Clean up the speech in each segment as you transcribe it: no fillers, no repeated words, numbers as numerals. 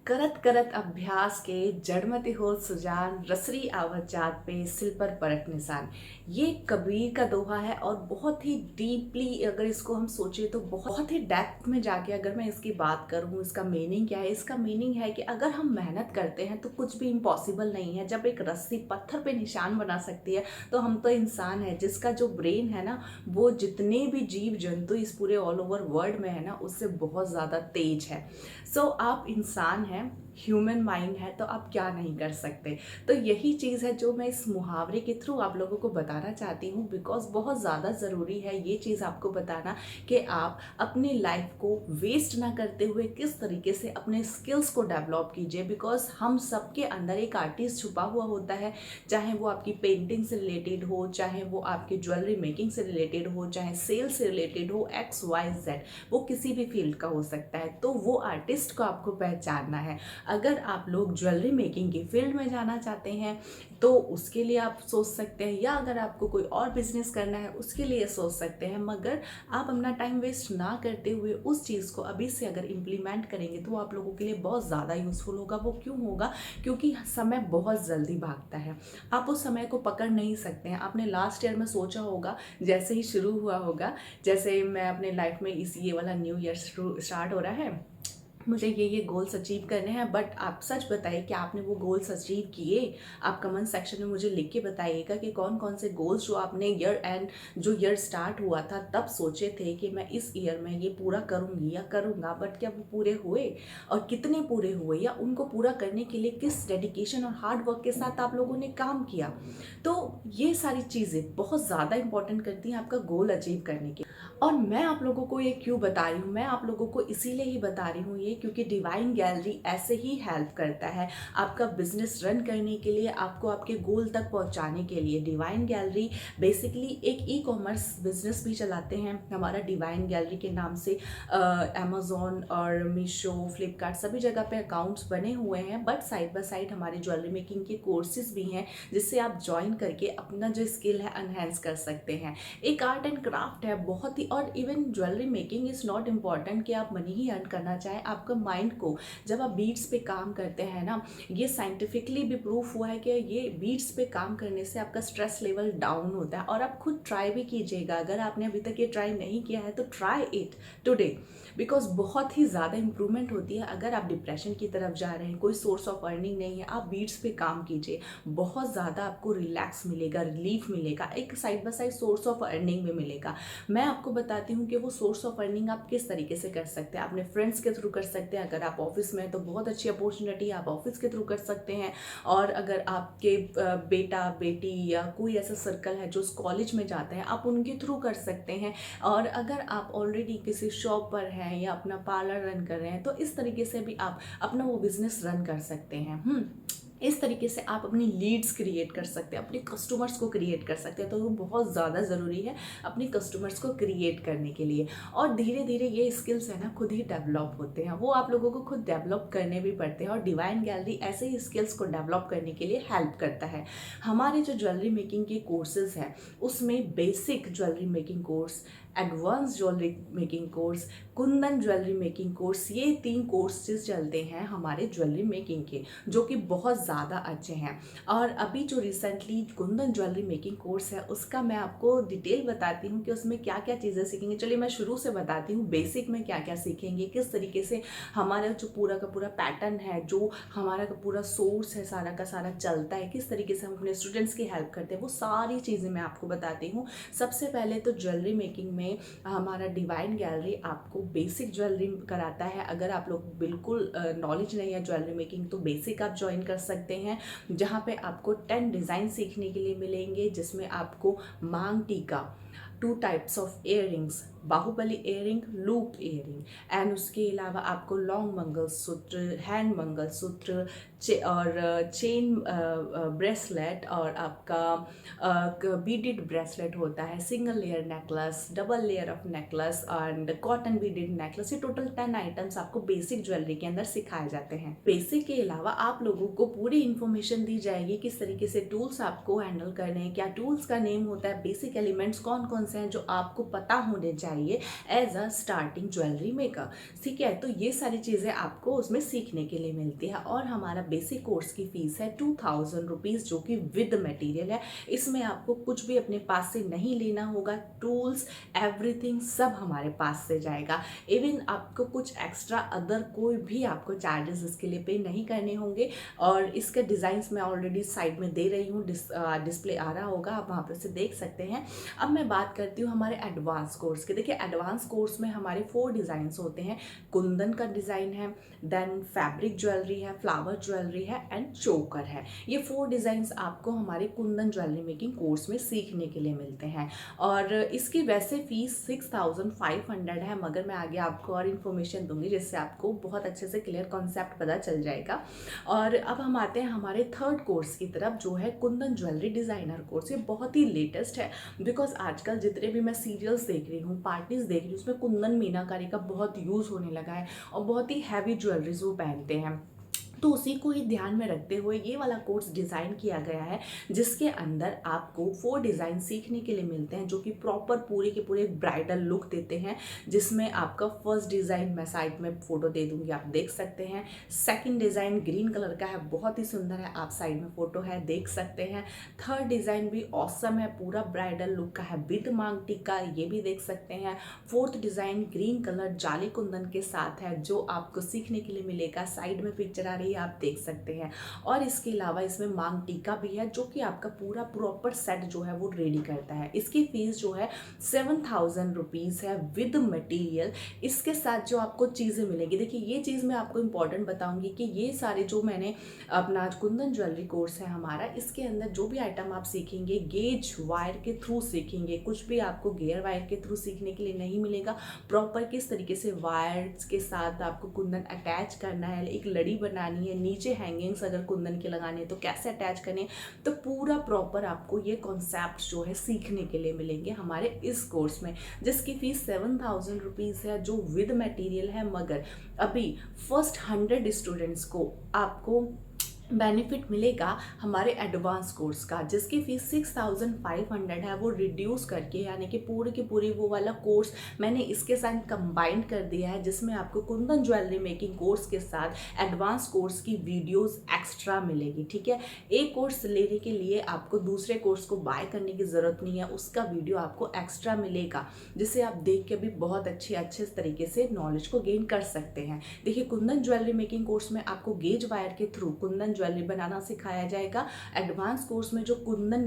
करत करत अभ्यास के जड़मति हो सुजान रसरी आवत जात पे सिल पर परत निशान। ये कबीर का दोहा है और बहुत ही डीपली अगर इसको हम सोचे तो बहुत ही डेप्थ में जाके अगर मैं इसकी बात करूँ, इसका मीनिंग क्या है। इसका मीनिंग है कि अगर हम मेहनत करते हैं तो कुछ भी इम्पॉसिबल नहीं है। जब एक रस्सी पत्थर पे निशान बना सकती है तो हम तो इंसान है जिसका जो ब्रेन है ना, वो जितने भी जीव जंतु इस पूरे ऑल ओवर वर्ल्ड में है ना, उससे बहुत ज़्यादा तेज है। सो आप इंसान हैं, ह्यूमन माइंड है, तो आप क्या नहीं कर सकते। तो यही चीज़ है जो मैं इस मुहावरे के थ्रू आप लोगों को बताना चाहती हूँ, बिकॉज बहुत ज़्यादा ज़रूरी है ये चीज़ आपको बताना कि आप अपनी लाइफ को वेस्ट ना करते हुए किस तरीके से अपने स्किल्स को डेवलप कीजिए। बिकॉज हम सबके अंदर एक आर्टिस्ट छुपा हुआ होता है, चाहे वो आपकी पेंटिंग से रिलेटेड हो, चाहे वो आपकी ज्वेलरी मेकिंग से रिलेटेड हो, चाहे सेल से रिलेटेड हो, XYZ, वो किसी भी फील्ड का हो सकता है। तो वो आर्टिस्ट को आपको पहचानना है। अगर आप लोग ज्वेलरी मेकिंग की फील्ड में जाना चाहते हैं तो उसके लिए आप सोच सकते हैं, या अगर आपको कोई और बिजनेस करना है उसके लिए सोच सकते हैं। मगर आप अपना टाइम वेस्ट ना करते हुए उस चीज़ को अभी से अगर इम्प्लीमेंट करेंगे तो वो आप लोगों के लिए बहुत ज़्यादा यूज़फुल होगा। वो क्यों होगा? क्योंकि समय बहुत जल्दी भागता है, आप उस समय को पकड़ नहीं सकते हैं। आपने लास्ट ईयर में सोचा होगा, जैसे ही शुरू हुआ होगा, जैसे मैं अपने लाइफ में इस ये वाला न्यू ईयर स्टार्ट हो रहा है, मुझे ये गोल्स अचीव करने हैं। बट आप सच बताइए कि आपने वो गोल्स अचीव किए? आप कमेंट सेक्शन में मुझे लिख के बताइएगा कि कौन कौन से गोल्स जो आपने ईयर एंड जो ईयर स्टार्ट हुआ था तब सोचे थे कि मैं इस ईयर में ये पूरा करूँगी या करूँगा, बट क्या वो पूरे हुए? और कितने पूरे हुए, या उनको पूरा करने के लिए किस डेडिकेशन और हार्ड वर्क के साथ आप लोगों ने काम किया। तो ये सारी चीज़ें बहुत ज़्यादा इंपॉर्टेंट करती हैं आपका गोल अचीव करने के। और मैं आप लोगों को ये क्यों बता रही हूँ? मैं आप लोगों को इसीलिए ही बता रही हूँ ये, क्योंकि डिवाइन गैलरी ऐसे ही हेल्प करता है आपका बिजनेस रन करने के लिए, आपको आपके गोल तक पहुँचाने के लिए। डिवाइन गैलरी बेसिकली एक ई-कॉमर्स बिजनेस भी चलाते हैं हमारा डिवाइन गैलरी के नाम से। अमेज़ॉन और मीशो, फ्लिपकार्ट सभी जगह पे अकाउंट्स बने हुए हैं। बट साइड बाय साइड हमारे ज्वेलरी मेकिंग के कोर्सेज भी हैं जिससे आप ज्वाइन करके अपना जो स्किल है एनहेंस कर सकते हैं। एक आर्ट एंड क्राफ्ट है बहुत ही। और even jewellery making is not important कि आप मनी ही अर्न करना चाहें। आपका माइंड को जब आप बीट्स पे काम करते हैं ना, ये साइंटिफिकली भी प्रूफ हुआ है कि ये बीट्स पे काम करने से आपका स्ट्रेस लेवल डाउन होता है। और आप खुद ट्राई भी कीजिएगा, अगर आपने अभी तक ये ट्राई नहीं किया है तो ट्राई इट टुडे, बिकॉज बहुत ही ज़्यादा इंप्रूवमेंट होती है। अगर आप डिप्रेशन की तरफ जा रहे हैं, कोई सोर्स ऑफ अर्निंग नहीं है, आप बीट्स पे काम कीजिए, बहुत ज़्यादा आपको रिलैक्स मिलेगा, रिलीफ मिलेगा, एक side by side source of earning भी मिलेगा। मैं आपको बताती हूँ कि वो सोर्स ऑफ अर्निंग आप किस तरीके से कर सकते हैं। अपने फ्रेंड्स के थ्रू कर सकते हैं, अगर आप ऑफिस में हैं तो बहुत अच्छी अपॉर्चुनिटी है, आप ऑफिस के थ्रू कर सकते हैं। और अगर आपके बेटा बेटी या कोई ऐसा सर्कल है जो कॉलेज में जाते हैं, आप उनके थ्रू कर सकते हैं। और अगर आप ऑलरेडी किसी शॉप पर हैं या अपना पार्लर रन कर रहे हैं तो इस तरीके से भी आप अपना वो बिजनेस रन कर सकते हैं। इस तरीके से आप अपनी लीड्स क्रिएट कर सकते हैं, अपने कस्टमर्स को क्रिएट कर सकते हैं। तो वो बहुत ज़्यादा ज़रूरी है अपने कस्टमर्स को क्रिएट करने के लिए। और धीरे धीरे ये स्किल्स है ना खुद ही डेवलप होते हैं, वो आप लोगों को खुद डेवलप करने भी पड़ते हैं। और डिवाइन गैलरी ऐसे ही स्किल्स को डेवलप करने के लिए हेल्प करता है। हमारे जो ज्वेलरी मेकिंग के कोर्सेज हैं उसमें basic jewellery making course, advance jewellery making course, Kundan jewellery making course, ये 3 कोर्सेज चलते हैं हमारे ज्वेलरी मेकिंग के, जो कि बहुत ज़्यादा अच्छे हैं। और अभी जो recently Kundan jewellery making course है उसका मैं आपको डिटेल बताती हूँ कि उसमें क्या क्या चीज़ें सीखेंगे। चलिए मैं शुरू से बताती हूँ, बेसिक में क्या क्या सीखेंगे, किस तरीके से हमारा जो पूरा का पूरा पैटर्न है, जो हमारा का पूरा सोर्स है, सारा का सारा चलता है, किस तरीके से हम अपने स्टूडेंट्स की हेल्प करते हैं, वो सारी चीज़ें मैं आपको बताती हूँ। सबसे पहले तो ज्वेलरी मेकिंग में हमारा डिवाइन गैलरी आपको बेसिक ज्वेलरी कराता है। अगर आप लोग बिल्कुल नॉलेज नहीं है ज्वेलरी मेकिंग तो बेसिक आप ज्वाइन कर सकते हैं, जहाँ पे आपको 10 डिज़ाइन सीखने के लिए मिलेंगे, जिसमें आपको maang tikka, 2 types of earrings, Baahubali earring, loop earring, and उसके अलावा आपको लॉन्ग मंगलसूत्र, हैंड मंगलसूत्र और चेन ब्रेसलेट, और आपका बीडेड ब्रेसलेट होता है, single layer necklace, double layer of necklace and cotton beaded necklace. ये टोटल 10 आइटम्स आपको बेसिक ज्वेलरी के अंदर सिखाए जाते हैं। बेसिक के अलावा आप लोगों को पूरी इन्फॉर्मेशन दी जाएगी किस तरीके से टूल्स आपको हैंडल करने हैं, क्या टूल्स का नेम होता है, बेसिक एलिमेंट्स कौन कौन से हैं जो आपको पता होने चाहिए। चाहिए as a starting jewellery maker. ठीक है, तो ये सारी चीज़ें आपको उसमें सीखने के लिए मिलती है। और हमारा बेसिक कोर्स की फ़ीस है 2000 रुपीज़, जो कि विद मटेरियल है। इसमें आपको कुछ भी अपने पास से नहीं लेना होगा, टूल्स एवरीथिंग सब हमारे पास से जाएगा। इवन आपको कुछ एक्स्ट्रा अदर कोई भी आपको चार्जेस इसके लिए पे नहीं करने होंगे। और इसके डिज़ाइंस मैं ऑलरेडी साइड में दे रही हूँ, डिस्प्ले आ रहा होगा, आप वहाँ पर से देख सकते हैं। अब मैं बात करती हूँ हमारे एडवांस कोर्स के। देखिए एडवांस कोर्स में हमारे 4 डिज़ाइंस होते हैं। कुंदन का डिज़ाइन है, देन फैब्रिक ज्वेलरी है, फ्लावर ज्वेलरी है एंड चोकर है। ये 4 डिज़ाइंस आपको हमारे कुंदन ज्वेलरी मेकिंग कोर्स में सीखने के लिए मिलते हैं। और इसकी वैसे फ़ीस 6500 है, मगर मैं आगे आपको और इन्फॉर्मेशन दूंगी जिससे आपको बहुत अच्छे से क्लियर कॉन्सेप्ट पता चल जाएगा। और अब हम आते हैं हमारे थर्ड कोर्स की तरफ, जो है कुंदन ज्वेलरी डिज़ाइनर कोर्स। ये बहुत ही लेटेस्ट है, बिकॉज आजकल जितने भी मैं सीरियल्स देख रही हूँ, पार्टीज देख रही हूँ, उसमें कुंदन मीनाकारी का बहुत यूज़ होने लगा है और बहुत ही हैवी ज्वेलरीज वो पहनते हैं। तो उसी को ही ध्यान में रखते हुए ये वाला कोर्स डिज़ाइन किया गया है, जिसके अंदर आपको 4 डिज़ाइन सीखने के लिए मिलते हैं, जो कि प्रॉपर पूरे के पूरे ब्राइडल लुक देते हैं। जिसमें आपका फर्स्ट डिज़ाइन मैं साइड में फ़ोटो दे दूंगी, आप देख सकते हैं। सेकंड डिज़ाइन ग्रीन कलर का है, बहुत ही सुंदर है, आप साइड में फ़ोटो है देख सकते हैं। थर्ड डिज़ाइन भी ऑसम है, पूरा ब्राइडल लुक का है विद मांग टिक्का, ये भी देख सकते हैं। फोर्थ डिज़ाइन ग्रीन कलर जाली कुंदन के साथ है, जो आपको सीखने के लिए मिलेगा, साइड में पिक्चर आ रही है, आप देख सकते हैं। और इसके अलावा इसमें मांग टीका भी है, जो कि आपका पूरा प्रॉपर सेट जो है वो रेडी करता है। इसकी फीस जो है 7000 रुपीज़ है विद मटेरियल। इसके साथ जो आपको चीज़ें मिलेंगी, देखिए ये चीज़ मैं आपको इंपॉर्टेंट बताऊंगी कि ये सारे जो मैंने अपना कुंदन ज्वेलरी कोर्स है हमारा, इसके अंदर जो भी आइटम आप सीखेंगे गेज वायर के थ्रू सीखेंगे, कुछ भी आपको गेयर वायर के थ्रू सीखने के लिए नहीं मिलेगा। प्रॉपर किस तरीके से वायर्स के साथ आपको कुंदन अटैच करना है, एक लड़ी बनानी है, नीचे हैंगिंग्स अगर कुंदन के लगाने तो कैसे अटैच करें, तो पूरा प्रॉपर आपको ये कॉन्सेप्ट जो है सीखने के लिए मिलेंगे हमारे इस कोर्स में, जिसकी फीस 7000 रुपीज़ है, जो विद मटेरियल है। मगर अभी फर्स्ट 100 स्टूडेंट्स को आपको बेनिफिट मिलेगा हमारे एडवांस कोर्स का, जिसकी फीस 6500 है, वो रिड्यूस करके, यानी कि पूरे के पूरे वो वाला कोर्स मैंने इसके साथ कंबाइंड कर दिया है, जिसमें आपको कुंदन ज्वेलरी मेकिंग कोर्स के साथ एडवांस कोर्स की वीडियोस एक्स्ट्रा मिलेगी। ठीक है, एक कोर्स लेने के लिए आपको दूसरे कोर्स को बाय करने की ज़रूरत नहीं है, उसका वीडियो आपको एक्स्ट्रा मिलेगा, जिसे आप देख के भी बहुत अच्छे तरीके से नॉलेज को गेन कर सकते हैं। देखिए कुंदन ज्वेलरी मेकिंग कोर्स में आपको गेज वायर के थ्रू कुंदन ज्वेलरी बनाना सिखाया जाएगा। एडवांस कोर्स में जो कुंदन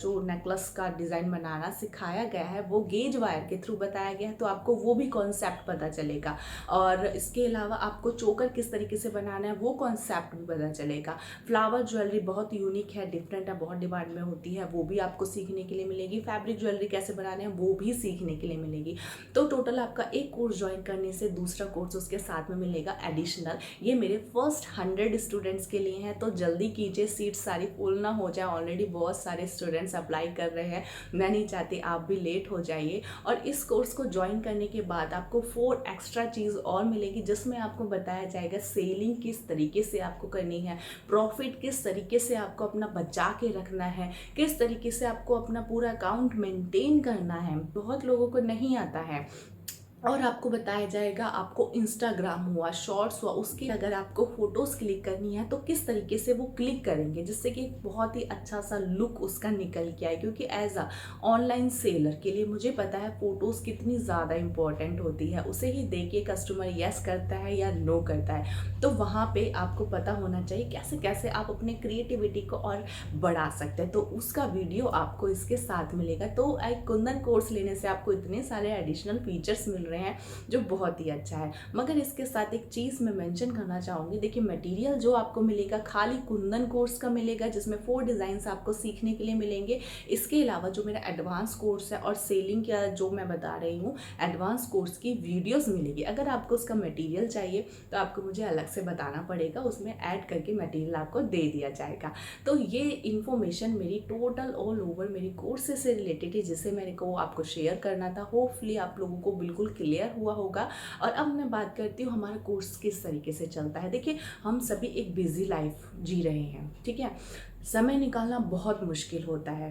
जो नेकलेस का डिज़ाइन बनाना सिखाया गया है, वो गेज वायर के थ्रू बताया गया है, तो आपको वो भी कॉन्सेप्ट पता चलेगा। और इसके अलावा आपको चोकर किस तरीके से बनाना है, वो कॉन्सेप्ट भी पता चलेगा। फ्लावर ज्वेलरी बहुत यूनिक है, डिफरेंट है, बहुत डिमांड में होती है, वो भी आपको सीखने के लिए मिलेगी। फैब्रिक ज्वेलरी कैसे बनाने हैं, वो भी सीखने के लिए मिलेगी। तो टोटल आपका एक कोर्स ज्वाइन करने से दूसरा कोर्स उसके साथ में मिलेगा एडिशनल। ये मेरे फर्स्ट 100 स्टूडेंट्स के लिए हैं, तो जल्दी कीजिए, सीट सारी फुल ना हो जाए। ऑलरेडी बहुत सारे स्टूडेंट्स अप्लाई कर रहे हैं, मैं नहीं चाहती आप भी लेट हो जाइए। और इस कोर्स को ज्वाइन करने के बाद आपको 4 एक्स्ट्रा चीज़ और मिलेगी, जिसमें आपको बताया जाएगा सेलिंग किस तरीके से आपको करनी है, प्रॉफिट किस तरीके से आपको अपना बचा के रखना है, किस तरीके से आपको अपना पूरा अकाउंट मेंटेन करना है, बहुत लोगों को नहीं आता है। और आपको बताया जाएगा आपको इंस्टाग्राम हुआ, शॉर्ट्स हुआ, उसकी अगर आपको फ़ोटोज़ क्लिक करनी है तो किस तरीके से वो क्लिक करेंगे, जिससे कि बहुत ही अच्छा सा लुक उसका निकल के आए। क्योंकि एज अ ऑनलाइन सेलर के लिए मुझे पता है फ़ोटोज़ कितनी ज़्यादा इंपॉर्टेंट होती है, उसे ही देख के कस्टमर येस करता है या नो करता है। तो वहाँ पर आपको पता होना चाहिए कैसे कैसे आप अपने क्रिएटिविटी को और बढ़ा सकते हैं, तो उसका वीडियो आपको इसके साथ मिलेगा। तो एक कुंदन कोर्स लेने से आपको इतने सारे एडिशनल फीचर्स मिल रहे हैं, जो बहुत ही अच्छा है। मगर इसके साथ एक चीज़ मैं मेंशन करना चाहूँगी, देखिए मटेरियल जो आपको मिलेगा खाली कुंदन कोर्स का मिलेगा, जिसमें 4 डिज़ाइंस आपको सीखने के लिए मिलेंगे। इसके अलावा जो मेरा एडवांस कोर्स है और सेलिंग का जो मैं बता रही हूँ, एडवांस कोर्स की वीडियोस मिलेगी। अगर आपको उसका मटेरियल चाहिए तो आपको मुझे अलग से बताना पड़ेगा, उसमें ऐड करके मटेरियल आपको दे दिया जाएगा। तो ये इन्फॉर्मेशन मेरी टोटल ऑल ओवर मेरी कोर्सेज से रिलेटेड है, जिसे मेरे को आपको शेयर करना था। होपफुली आप लोगों को बिल्कुल क्लियर हुआ होगा। और अब मैं बात करती हूँ हमारा कोर्स किस तरीके से चलता है। देखिए हम सभी एक बिजी लाइफ जी रहे हैं, ठीक है, समय निकालना बहुत मुश्किल होता है।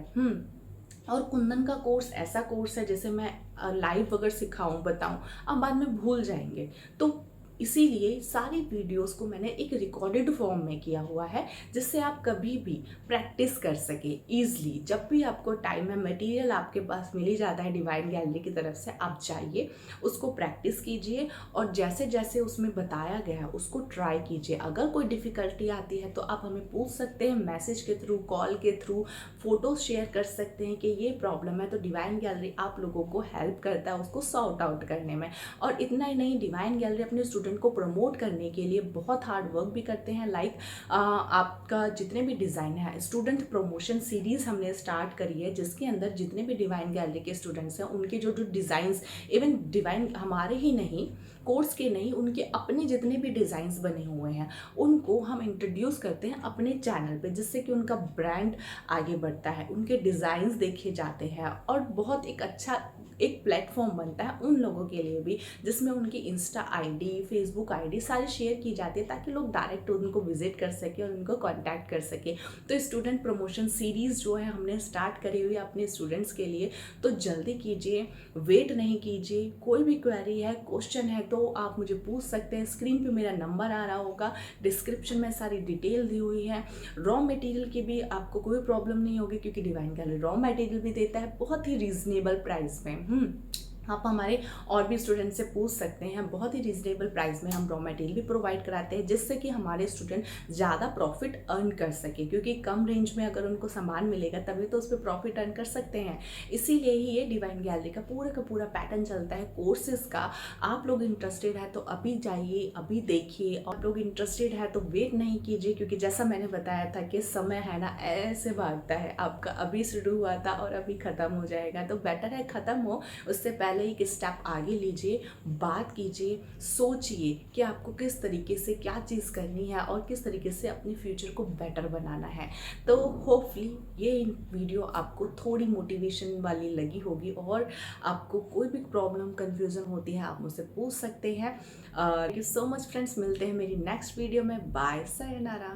और कुंदन का कोर्स ऐसा कोर्स है जैसे मैं लाइव अगर सिखाऊं बताऊं आप बाद में भूल जाएंगे। तो इसीलिए सारी वीडियोस को मैंने एक रिकॉर्डेड फॉर्म में किया हुआ है, जिससे आप कभी भी प्रैक्टिस कर सके ईजिली। जब भी आपको टाइम है, मटेरियल आपके पास मिल ही जाता है डिवाइन गैलरी की तरफ से, आप जाइए उसको प्रैक्टिस कीजिए और जैसे जैसे उसमें बताया गया है उसको ट्राई कीजिए। अगर कोई डिफ़िकल्टी आती है तो आप हमें पूछ सकते हैं, मैसेज के थ्रू, कॉल के थ्रू, फोटोज शेयर कर सकते हैं कि ये प्रॉब्लम है। तो डिवाइन गैलरी आप लोगों को हेल्प करता है उसको सॉर्ट आउट करने में। और इतना ही नहीं, डिवाइन गैलरी अपने स्टूडेंट को प्रमोट करने के लिए बहुत हार्ड वर्क भी करते हैं। लाइक आपका जितने भी डिज़ाइन है, स्टूडेंट प्रमोशन सीरीज़ हमने स्टार्ट करी है, जिसके अंदर जितने भी डिवाइन गैलरी के स्टूडेंट्स हैं उनके जो जो डिज़ाइंस, इवन डिवाइन हमारे ही नहीं, कोर्स के नहीं, उनके अपने जितने भी डिज़ाइंस बने हुए हैं उनको हम इंट्रोड्यूस करते हैं अपने चैनल पे, जिससे कि उनका ब्रांड आगे बढ़ता है, उनके डिज़ाइंस देखे जाते हैं और बहुत एक अच्छा एक प्लेटफॉर्म बनता है उन लोगों के लिए भी, जिसमें उनकी इंस्टा आईडी, फेसबुक आईडी सारी शेयर की जाती है, ताकि लोग डायरेक्ट उनको विजिट कर सके और उनको कांटेक्ट कर सके। तो स्टूडेंट प्रमोशन सीरीज़ जो है हमने स्टार्ट करी हुई है अपने स्टूडेंट्स के लिए, तो जल्दी कीजिए, वेट नहीं कीजिए। कोई भी क्वेरी है, क्वेश्चन है तो आप मुझे पूछ सकते हैं। स्क्रीन पे मेरा नंबर आ रहा होगा, डिस्क्रिप्शन में सारी डिटेल दी हुई है। रॉ मटेरियल की भी आपको कोई प्रॉब्लम नहीं होगी, क्योंकि डिवाइन गैलरी रॉ मटेरियल भी देता है बहुत ही रीजनेबल प्राइस में। आप हमारे और भी स्टूडेंट से पूछ सकते हैं, बहुत ही रीजनेबल प्राइस में हम रॉ मटेरियल भी प्रोवाइड कराते हैं, जिससे कि हमारे स्टूडेंट ज़्यादा प्रॉफिट अर्न कर सके, क्योंकि कम रेंज में अगर उनको सामान मिलेगा तभी तो उस पर प्रॉफिट अर्न कर सकते हैं। इसीलिए ही ये डिवाइन गैलरी का पूरा पैटर्न चलता है कोर्सेज का। आप लोग इंटरेस्टेड है तो अभी जाइए, अभी देखिए। आप लोग इंटरेस्टेड है तो वेट नहीं कीजिए, क्योंकि जैसा मैंने बताया था कि समय है ना ऐसे भागता है, आपका अभी शुरू हुआ था और अभी ख़त्म हो जाएगा। तो बेटर है ख़त्म हो उससे पहले एक स्टेप आगे लीजिए, बात कीजिए, सोचिए कि आपको किस तरीके से क्या चीज़ करनी है और किस तरीके से अपने फ्यूचर को बेटर बनाना है। तो होपफुली ये वीडियो आपको थोड़ी मोटिवेशन वाली लगी होगी, और आपको कोई भी प्रॉब्लम कन्फ्यूज़न होती है आप मुझसे पूछ सकते हैं। Thank you so much friends, मिलते हैं मेरी नेक्स्ट वीडियो में। Bye, sayonara.